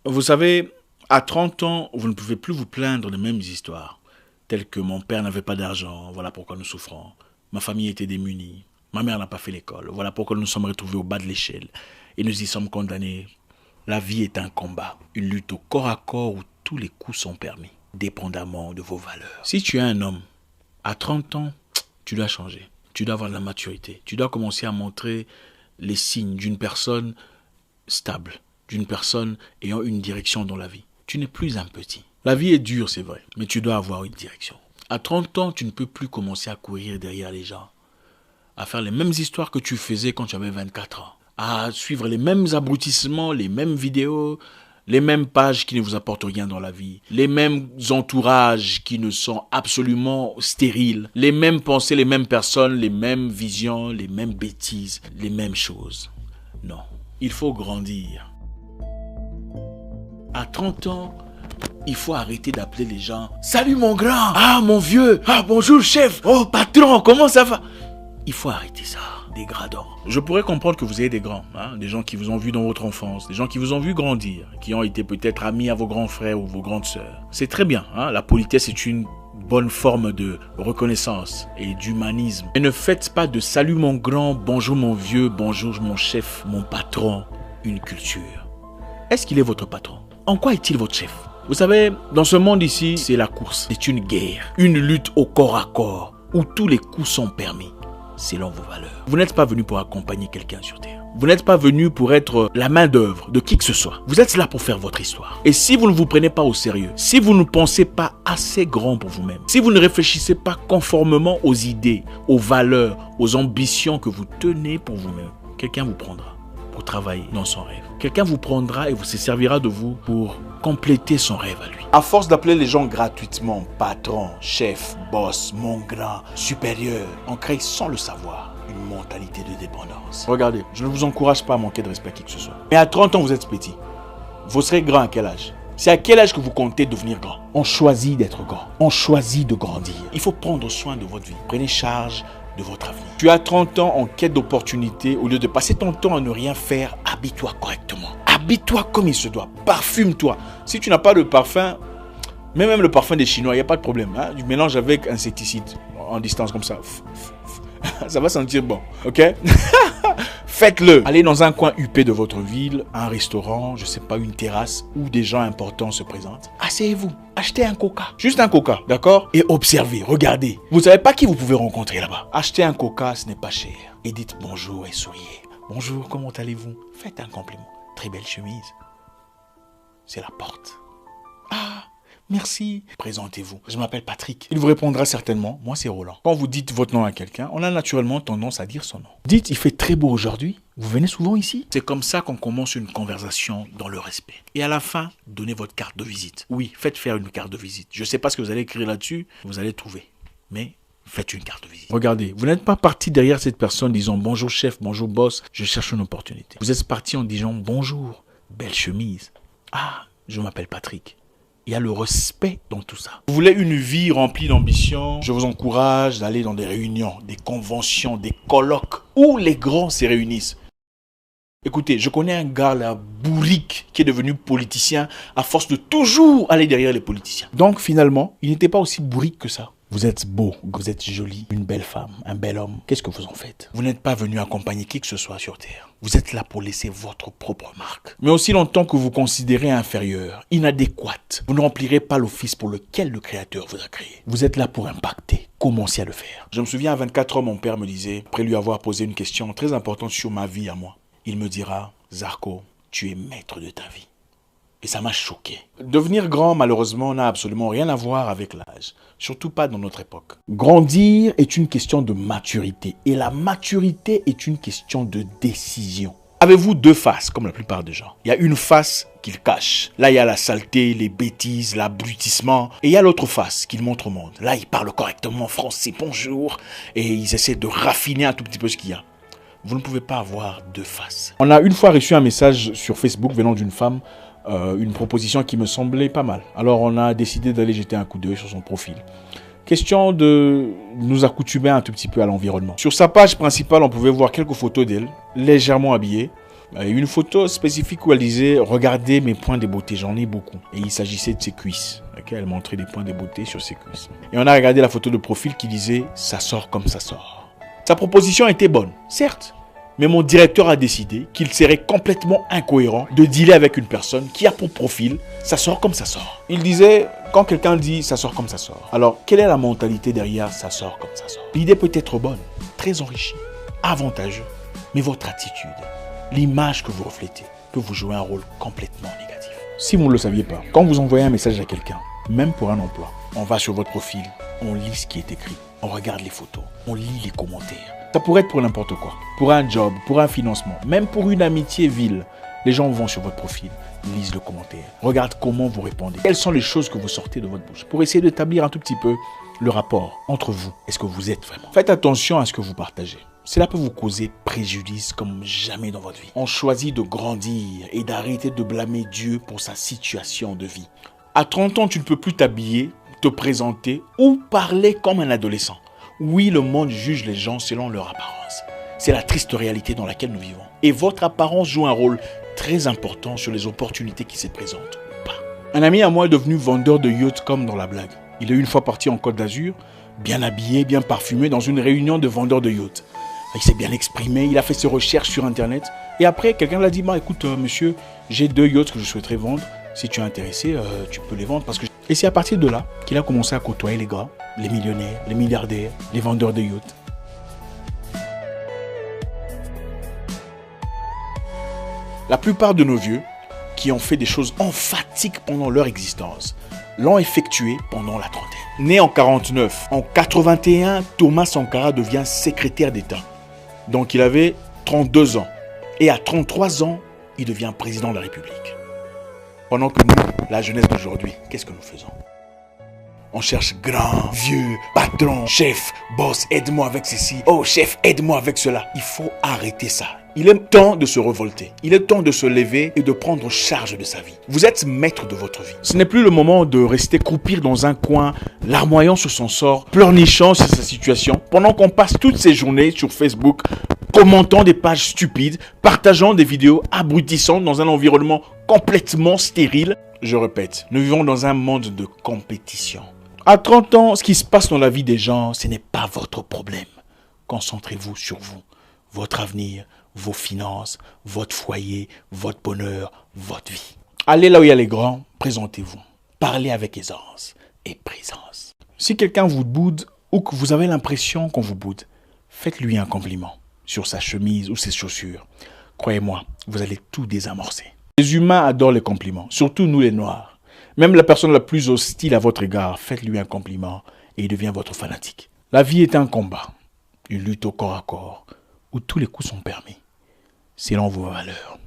Vous savez, à 30 ans, vous ne pouvez plus vous plaindre des mêmes histoires, telles que mon père n'avait pas d'argent, voilà pourquoi nous souffrons. Ma famille était démunie, ma mère n'a pas fait l'école, voilà pourquoi nous nous sommes retrouvés au bas de l'échelle et nous y sommes condamnés. La vie est un combat, une lutte au corps à corps où tous les coups sont permis, dépendamment de vos valeurs. Si tu es un homme, à 30 ans, tu dois changer, tu dois avoir de la maturité, tu dois commencer à montrer les signes d'une personne stable, d'une personne ayant une direction dans la vie. Tu n'es plus un petit. La vie est dure, c'est vrai, mais tu dois avoir une direction. À 30 ans, tu ne peux plus commencer à courir derrière les gens, à faire les mêmes histoires que tu faisais quand tu avais 24 ans, à suivre les mêmes abrutissements, les mêmes vidéos, les mêmes pages qui ne vous apportent rien dans la vie, les mêmes entourages qui ne sont absolument stériles, les mêmes pensées, les mêmes personnes, les mêmes visions, les mêmes bêtises, les mêmes choses. Non, il faut grandir. À 30 ans, il faut arrêter d'appeler les gens « Salut mon grand !»« Ah mon vieux !»« Ah bonjour chef !»« Oh patron, comment ça va ?» Il faut arrêter ça, dégradant. Je pourrais comprendre que vous ayez des grands, des gens qui vous ont vu dans votre enfance, des gens qui vous ont vu grandir, qui ont été peut-être amis à vos grands frères ou vos grandes sœurs. C'est très bien, la politesse est une bonne forme de reconnaissance et d'humanisme. Mais ne faites pas de « Salut mon grand »,« Bonjour mon vieux »,« Bonjour mon chef »,« Mon patron » une culture. Est-ce qu'il est votre patron? En quoi est-il votre chef? Vous savez, dans ce monde ici, c'est la course. C'est une guerre, une lutte au corps à corps, où tous les coups sont permis, selon vos valeurs. Vous n'êtes pas venu pour accompagner quelqu'un sur Terre. Vous n'êtes pas venu pour être la main d'œuvre de qui que ce soit. Vous êtes là pour faire votre histoire. Et si vous ne vous prenez pas au sérieux, si vous ne pensez pas assez grand pour vous-même, si vous ne réfléchissez pas conformément aux idées, aux valeurs, aux ambitions que vous tenez pour vous-même, quelqu'un vous prendra pour travailler dans son rêve. Quelqu'un vous prendra et vous se servira de vous pour compléter son rêve à lui. À force d'appeler les gens gratuitement patron, chef, boss, mon grand, supérieur, on crée sans le savoir une mentalité de dépendance. Regardez, je ne vous encourage pas à manquer de respect à qui que ce soit. Mais à 30 ans, vous êtes petit. Vous serez grand à quel âge? C'est à quel âge que vous comptez devenir grand? On choisit d'être grand. On choisit de grandir. Il faut prendre soin de votre vie. Prenez charge de votre avenir. Tu as 30 ans en quête d'opportunités. Au lieu de passer ton temps à ne rien faire, habille-toi correctement. Habille-toi comme il se doit. Parfume-toi. Si tu n'as pas de parfum, mais même le parfum des Chinois, il n'y a pas de problème. Du mélange avec insecticide en distance comme ça. Ça va sentir bon. Ok? Faites-le. Allez dans un coin huppé de votre ville, un restaurant, je sais pas, une terrasse où des gens importants se présentent. Asseyez-vous. Achetez un coca. Juste un coca, d'accord? Et observez, regardez. Vous ne savez pas qui vous pouvez rencontrer là-bas. Achetez un coca, ce n'est pas cher. Et dites bonjour et souriez. Bonjour, comment allez-vous? Faites un compliment. Très belle chemise. C'est la porte. Ah, merci. Présentez-vous. Je m'appelle Patrick. Il vous répondra certainement. Moi, c'est Roland. Quand vous dites votre nom à quelqu'un, on a naturellement tendance à dire son nom. Dites, il fait très beau aujourd'hui. Vous venez souvent ici? C'est comme ça qu'on commence une conversation dans le respect. Et à la fin, donnez votre carte de visite. Oui, faites faire une carte de visite. Je ne sais pas ce que vous allez écrire là-dessus. Vous allez trouver. Mais faites une carte de visite. Regardez, vous n'êtes pas parti derrière cette personne disant bonjour chef, bonjour boss, je cherche une opportunité. Vous êtes parti en disant bonjour, belle chemise. Ah, je m'appelle Patrick. Il y a le respect dans tout ça. Vous voulez une vie remplie d'ambition? Je vous encourage d'aller dans des réunions, des conventions, des colloques où les grands se réunissent. Écoutez, je connais un gars là, bourrique, qui est devenu politicien à force de toujours aller derrière les politiciens. Donc finalement, il n'était pas aussi bourrique que ça. Vous êtes beau, vous êtes jolie, une belle femme, un bel homme. Qu'est-ce que vous en faites? Vous n'êtes pas venu accompagner qui que ce soit sur Terre. Vous êtes là pour laisser votre propre marque. Mais aussi longtemps que vous considérez inférieur, inadéquate, vous ne remplirez pas l'office pour lequel le Créateur vous a créé. Vous êtes là pour impacter. Commencez à le faire. Je me souviens à 24 ans, mon père me disait, après lui avoir posé une question très importante sur ma vie à moi, il me dira, Zarko, tu es maître de ta vie. Et ça m'a choqué. Devenir grand, malheureusement, n'a absolument rien à voir avec l'âge. Surtout pas dans notre époque. Grandir est une question de maturité. Et la maturité est une question de décision. Avez-vous deux faces, comme la plupart des gens? Il y a une face qu'ils cachent. Là, il y a la saleté, les bêtises, l'abrutissement. Et il y a l'autre face qu'ils montrent au monde. Là, ils parlent correctement français, bonjour. Et ils essaient de raffiner un tout petit peu ce qu'il y a. Vous ne pouvez pas avoir deux faces. On a une fois reçu un message sur Facebook venant d'une femme, une proposition qui me semblait pas mal. Alors on a décidé d'aller jeter un coup d'œil sur son profil. Question de nous accoutumer un tout petit peu à l'environnement. Sur sa page principale, on pouvait voir quelques photos d'elle, légèrement habillée, Une photo spécifique où elle disait « Regardez mes points de beauté, j'en ai beaucoup ». Et il s'agissait de ses cuisses. Okay, elle montrait des points de beauté sur ses cuisses. Et on a regardé la photo de profil qui disait « Ça sort comme ça sort ». Sa proposition était bonne, certes. Mais mon directeur a décidé qu'il serait complètement incohérent de dealer avec une personne qui a pour profil « Ça sort comme ça sort ». Il disait « Quand quelqu'un dit « Ça sort comme ça sort », alors quelle est la mentalité derrière « Ça sort comme ça sort ». L'idée peut être bonne, très enrichie, avantageuse, mais votre attitude, l'image que vous reflétez, peut vous jouer un rôle complètement négatif. Si vous ne le saviez pas, quand vous envoyez un message à quelqu'un, même pour un emploi, on va sur votre profil, on lit ce qui est écrit, on regarde les photos, on lit les commentaires. Ça pourrait être pour n'importe quoi, pour un job, pour un financement, même pour une amitié vile. Les gens vont sur votre profil, lisent le commentaire, regardent comment vous répondez. Quelles sont les choses que vous sortez de votre bouche pour essayer d'établir un tout petit peu le rapport entre vous. Est-ce que vous êtes vraiment? Faites attention à ce que vous partagez. Cela peut vous causer préjudice comme jamais dans votre vie. On choisit de grandir et d'arrêter de blâmer Dieu pour sa situation de vie. À 30 ans, tu ne peux plus t'habiller, te présenter ou parler comme un adolescent. Oui, le monde juge les gens selon leur apparence. C'est la triste réalité dans laquelle nous vivons. Et votre apparence joue un rôle très important sur les opportunités qui se présentent ou pas. Un ami à moi est devenu vendeur de yachts comme dans la blague. Il est une fois parti en Côte d'Azur, bien habillé, bien parfumé, dans une réunion de vendeurs de yachts. Il s'est bien exprimé, il a fait ses recherches sur Internet. Et après, quelqu'un l'a dit, écoute, monsieur, j'ai 2 yachts que je souhaiterais vendre. Si tu es intéressé, tu peux les vendre. Et c'est à partir de là qu'il a commencé à côtoyer les gars, les millionnaires, les milliardaires, les vendeurs de yachts. La plupart de nos vieux, qui ont fait des choses emphatiques pendant leur existence, l'ont effectué pendant la trentaine. Né en 49, en 81, Thomas Sankara devient secrétaire d'État. Donc il avait 32 ans. Et à 33 ans, il devient président de la République. Pendant que nous, la jeunesse d'aujourd'hui, qu'est-ce que nous faisons? On cherche grand, vieux, patron, chef, boss, aide-moi avec ceci. Oh chef, aide-moi avec cela. Il faut arrêter ça. Il est temps de se révolter. Il est temps de se lever et de prendre charge de sa vie. Vous êtes maître de votre vie. Ce n'est plus le moment de rester croupir dans un coin, larmoyant sur son sort, pleurnichant sur sa situation, pendant qu'on passe toutes ces journées sur Facebook, commentant des pages stupides, partageant des vidéos abrutissantes dans un environnement complètement stérile. Je répète, nous vivons dans un monde de compétition. À 30 ans, ce qui se passe dans la vie des gens, ce n'est pas votre problème. Concentrez-vous sur vous, votre avenir, vos finances, votre foyer, votre bonheur, votre vie. Allez là où il y a les grands, présentez-vous. Parlez avec aisance et présence. Si quelqu'un vous boude ou que vous avez l'impression qu'on vous boude, faites-lui un compliment sur sa chemise ou ses chaussures. Croyez-moi, vous allez tout désamorcer. Les humains adorent les compliments, surtout nous les noirs. Même la personne la plus hostile à votre égard, faites-lui un compliment et il devient votre fanatique. La vie est un combat, une lutte au corps à corps, où tous les coups sont permis, selon vos valeurs.